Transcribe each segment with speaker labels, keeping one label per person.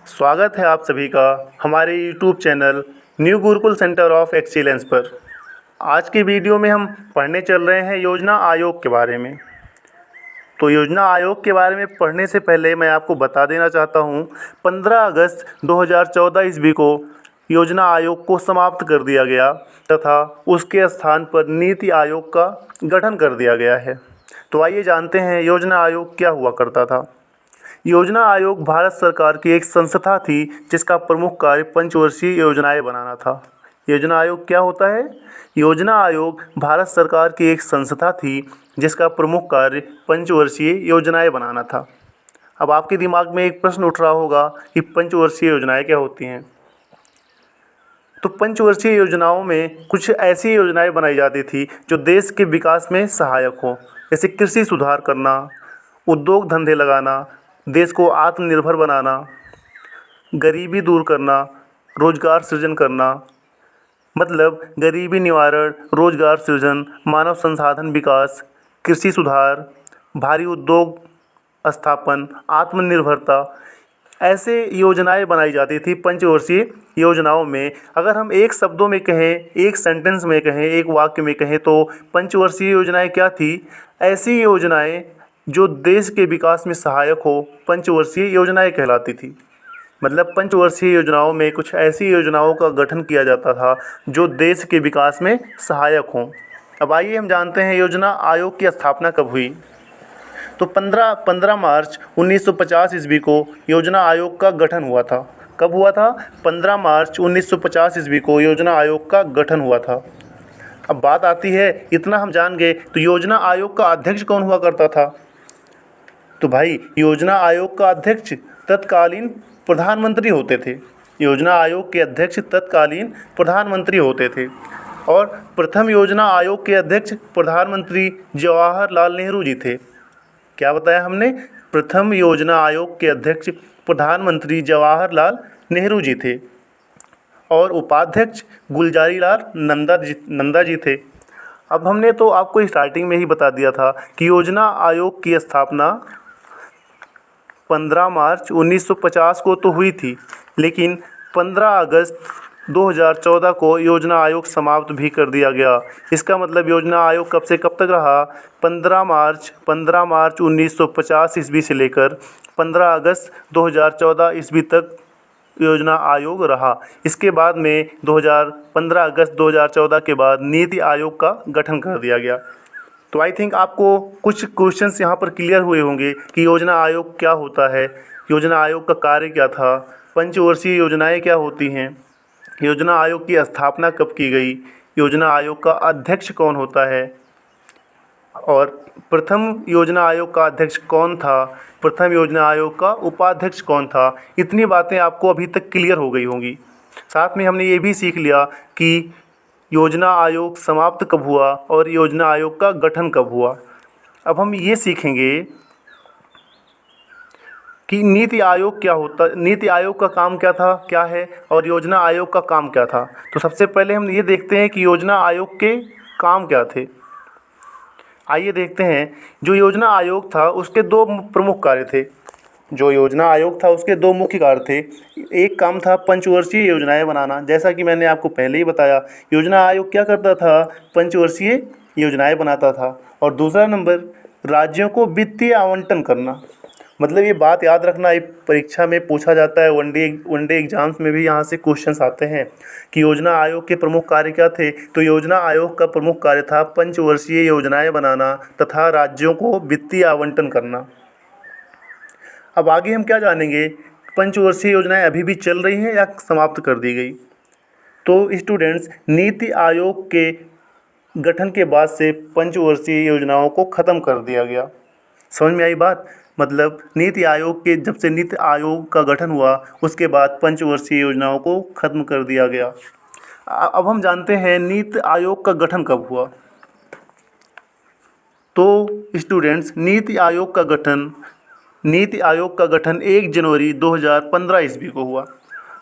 Speaker 1: स्वागत है आप सभी का हमारे YouTube channel new Gurukul centre of excellence पर। आज की वीडियो में हम पढ़ने चल रहे हैं योजना आयोग के बारे में। तो योजना आयोग के बारे में पढ़ने से पहले मैं आपको बता देना चाहता हूँ 15 अगस्त 2014 ईस्वी को योजना आयोग को समाप्त कर दिया गया तथा उसके स्थान पर नीति आयोग का गठन कर दिया गया है। तो आइए जानते हैं योजना आयोग क्या हुआ करता था। योजना आयोग भारत सरकार की एक संस्था थी जिसका प्रमुख कार्य पंचवर्षीय योजनाएं बनाना था। योजना आयोग क्या होता है? योजना आयोग भारत सरकार की एक संस्था थी जिसका प्रमुख कार्य पंचवर्षीय योजनाएं बनाना था। अब आपके दिमाग में एक प्रश्न उठ रहा होगा कि पंचवर्षीय योजनाएं क्या होती हैं। तो पंचवर्षीय योजनाओं में कुछ ऐसी योजनाएं बनाई जाती थी जो देश के विकास में सहायक हो, जैसे कृषि सुधार करना, उद्योग धंधे लगाना, देश को आत्मनिर्भर बनाना, गरीबी दूर करना, रोजगार सृजन करना। मतलब गरीबी निवारण, रोजगार सृजन, मानव संसाधन विकास, कृषि सुधार, भारी उद्योग स्थापन, आत्मनिर्भरता, ऐसे योजनाएं बनाई जाती थी पंचवर्षीय योजनाओं में। अगर हम एक शब्दों में कहें, एक सेंटेंस में कहें, एक वाक्य में कहें तो पंचवर्षीय योजनाएं क्या थी? ऐसी योजनाएं जो देश के विकास में सहायक हो, पंचवर्षीय योजनाएं कहलाती थी। मतलब पंचवर्षीय योजनाओं में कुछ ऐसी योजनाओं का गठन किया जाता था जो देश के विकास में सहायक हों। अब आइए हम जानते हैं योजना आयोग की स्थापना कब हुई। तो 15 मार्च 1950 ईस्वी को योजना आयोग का गठन हुआ था। कब हुआ था? 15 मार्च 1950 ईस्वी को योजना आयोग का गठन हुआ था। अब बात आती है, इतना हम जान गए तो योजना आयोग का अध्यक्ष कौन हुआ करता था? तो भाई योजना आयोग का अध्यक्ष तत्कालीन प्रधानमंत्री होते थे। योजना आयोग के अध्यक्ष तत्कालीन प्रधानमंत्री होते थे और प्रथम योजना आयोग के अध्यक्ष प्रधानमंत्री जवाहरलाल नेहरू जी थे। क्या बताया हमने? प्रथम योजना आयोग के अध्यक्ष प्रधानमंत्री जवाहरलाल नेहरू जी थे और उपाध्यक्ष गुलजारीलाल नंदा जी थे। अब हमने तो आपको स्टार्टिंग में ही बता दिया था कि योजना आयोग की स्थापना 15 मार्च 1950 को तो हुई थी, लेकिन 15 अगस्त 2014 को योजना आयोग समाप्त भी कर दिया गया। इसका मतलब योजना आयोग कब से कब तक रहा? 15 मार्च 1950 ईस्वी से लेकर 15 अगस्त 2014 ईस्वी तक योजना आयोग रहा। इसके बाद में 15 अगस्त 2014 के बाद नीति आयोग का गठन कर दिया गया। तो आई थिंक आपको कुछ क्वेश्चंस यहाँ पर क्लियर हुए होंगे कि योजना आयोग क्या होता है, योजना आयोग का कार्य क्या था, पंचवर्षीय योजनाएं क्या होती हैं, योजना आयोग की स्थापना कब की गई, योजना आयोग का अध्यक्ष कौन होता है और प्रथम योजना आयोग का अध्यक्ष कौन था, प्रथम योजना आयोग का उपाध्यक्ष कौन था। इतनी बातें आपको अभी तक क्लियर हो गई होंगी। साथ में हमने ये भी सीख लिया कि योजना आयोग समाप्त कब हुआ और योजना आयोग का गठन कब हुआ। अब हम ये सीखेंगे कि नीति आयोग क्या होता, नीति आयोग का काम क्या था, क्या है, और योजना आयोग का काम क्या था। तो सबसे पहले हम ये देखते हैं कि योजना आयोग के काम क्या थे। आइए देखते हैं। जो योजना आयोग था उसके दो प्रमुख कार्य थे। जो योजना आयोग था उसके दो मुख्य कार्य थे। एक काम था पंचवर्षीय योजनाएं बनाना, जैसा कि मैंने आपको पहले ही बताया। योजना आयोग क्या करता था? पंचवर्षीय योजनाएं बनाता था। और दूसरा नंबर, राज्यों को वित्तीय आवंटन करना। मतलब ये बात याद रखना, एक परीक्षा में पूछा जाता है, वनडे एग्जाम्स में भी यहाँ से क्वेश्चंस आते हैं कि योजना आयोग के प्रमुख कार्य क्या थे। तो योजना आयोग का प्रमुख कार्य था पंचवर्षीय योजनाएं बनाना तथा राज्यों को वित्तीय आवंटन करना। अब आगे हम क्या जानेंगे? पंचवर्षीय योजनाएं अभी भी चल रही हैं या समाप्त कर दी गई? तो स्टूडेंट्स, नीति आयोग के गठन के बाद से पंचवर्षीय योजनाओं को ख़त्म कर दिया गया। समझ में आई बात? मतलब नीति आयोग के, जब से नीति आयोग का गठन हुआ उसके बाद पंचवर्षीय योजनाओं को ख़त्म कर दिया गया। अब हम जानते हैं नीति आयोग का गठन कब हुआ। तो स्टूडेंट्स, नीति आयोग का गठन 1 जनवरी 2015 ईस्वी को हुआ।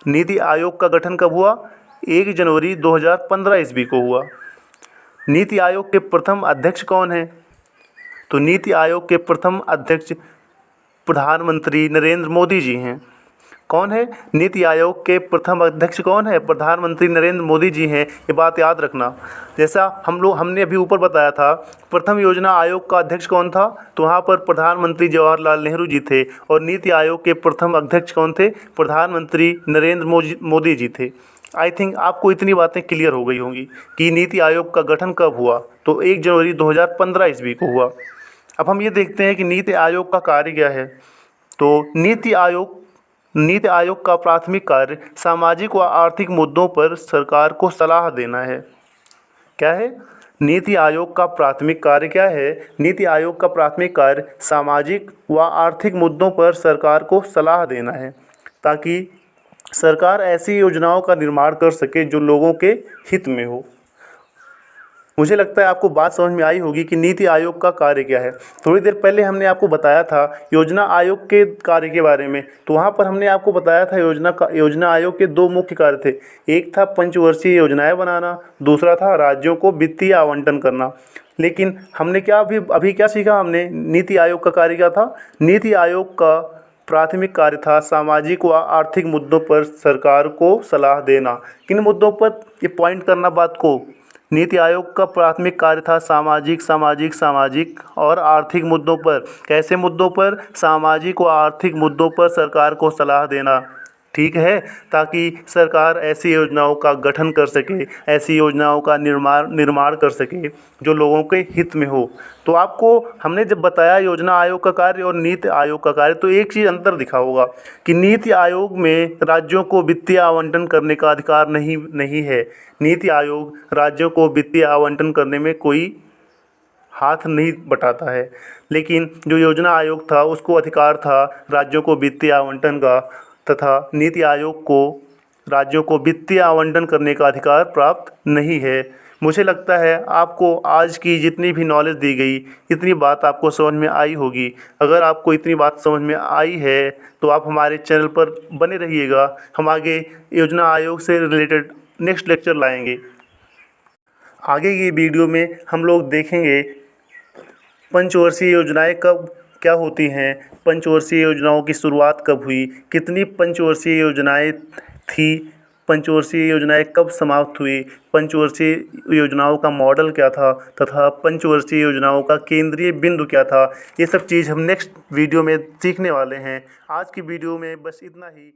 Speaker 1: नीति आयोग का गठन कब हुआ? 1 जनवरी 2015 ईस्वी को हुआ। नीति आयोग के प्रथम अध्यक्ष कौन हैं? तो नीति आयोग के प्रथम अध्यक्ष प्रधानमंत्री नरेंद्र मोदी जी हैं। कौन है? नीति आयोग के प्रथम अध्यक्ष कौन है? प्रधानमंत्री नरेंद्र मोदी जी हैं। ये बात याद रखना। जैसा हमने अभी ऊपर बताया था, प्रथम योजना आयोग का अध्यक्ष कौन था? तो वहाँ पर प्रधानमंत्री जवाहरलाल नेहरू जी थे। और नीति आयोग के प्रथम अध्यक्ष कौन थे? प्रधानमंत्री नरेंद्र मोदी जी थे। आई थिंक आपको इतनी बातें क्लियर हो गई होंगी कि नीति आयोग का गठन कब हुआ। तो 1 जनवरी 2015 ईस्वी को हुआ। अब हम ये देखते हैं कि नीति आयोग का कार्य क्या है। तो नीति आयोग का प्राथमिक कार्य सामाजिक व आर्थिक मुद्दों पर सरकार को सलाह देना है। क्या है? नीति आयोग का प्राथमिक कार्य क्या है? नीति आयोग का प्राथमिक कार्य सामाजिक व आर्थिक मुद्दों पर सरकार को सलाह देना है, ताकि सरकार ऐसी योजनाओं का निर्माण कर सके जो लोगों के हित में हो। मुझे लगता है आपको बात समझ में आई होगी कि नीति आयोग का कार्य क्या है। थोड़ी देर पहले हमने आपको बताया था योजना आयोग के कार्य के बारे में। तो वहाँ पर हमने आपको बताया था योजना आयोग के 2 मुख्य कार्य थे। एक था पंचवर्षीय योजनाएं बनाना, दूसरा था राज्यों को वित्तीय आवंटन करना। लेकिन हमने अभी क्या सीखा हमने? नीति आयोग का कार्य क्या था? नीति आयोग का प्राथमिक कार्य था सामाजिक व आर्थिक मुद्दों पर सरकार को सलाह देना। किन मुद्दों पर? ये पॉइंट करना बात को। नीति आयोग का प्राथमिक कार्य था सामाजिक और आर्थिक मुद्दों पर। कैसे मुद्दों पर? सामाजिक व आर्थिक मुद्दों पर सरकार को सलाह देना। ठीक है, ताकि सरकार ऐसी योजनाओं का गठन कर सके, ऐसी योजनाओं का निर्माण कर सके जो लोगों के हित में हो। तो आपको हमने जब बताया योजना आयोग का कार्य और नीति आयोग का कार्य, तो एक चीज़ अंतर दिखा होगा कि नीति आयोग में राज्यों को वित्तीय आवंटन करने का अधिकार नहीं है। नीति आयोग राज्यों को वित्तीय आवंटन करने में कोई हाथ नहीं बटाता है। लेकिन जो योजना आयोग था उसको अधिकार था राज्यों को वित्तीय आवंटन का, तथा नीति आयोग को राज्यों को वित्तीय आवंटन करने का अधिकार प्राप्त नहीं है। मुझे लगता है आपको आज की जितनी भी नॉलेज दी गई, इतनी बात आपको समझ में आई होगी। अगर आपको इतनी बात समझ में आई है तो आप हमारे चैनल पर बने रहिएगा। हम आगे योजना आयोग से रिलेटेड नेक्स्ट लेक्चर लाएंगे। आगे की वीडियो में हम लोग देखेंगे पंचवर्षीय योजनाएं कब क्या होती हैं, पंचवर्षीय योजनाओं की शुरुआत कब हुई, कितनी पंचवर्षीय योजनाएं थी, पंचवर्षीय योजनाएं कब समाप्त हुई, पंचवर्षीय योजनाओं का मॉडल क्या था, तथा पंचवर्षीय योजनाओं का केंद्रीय बिंदु क्या था। ये सब चीज़ हम नेक्स्ट वीडियो में सीखने वाले हैं। आज की वीडियो में बस इतना ही।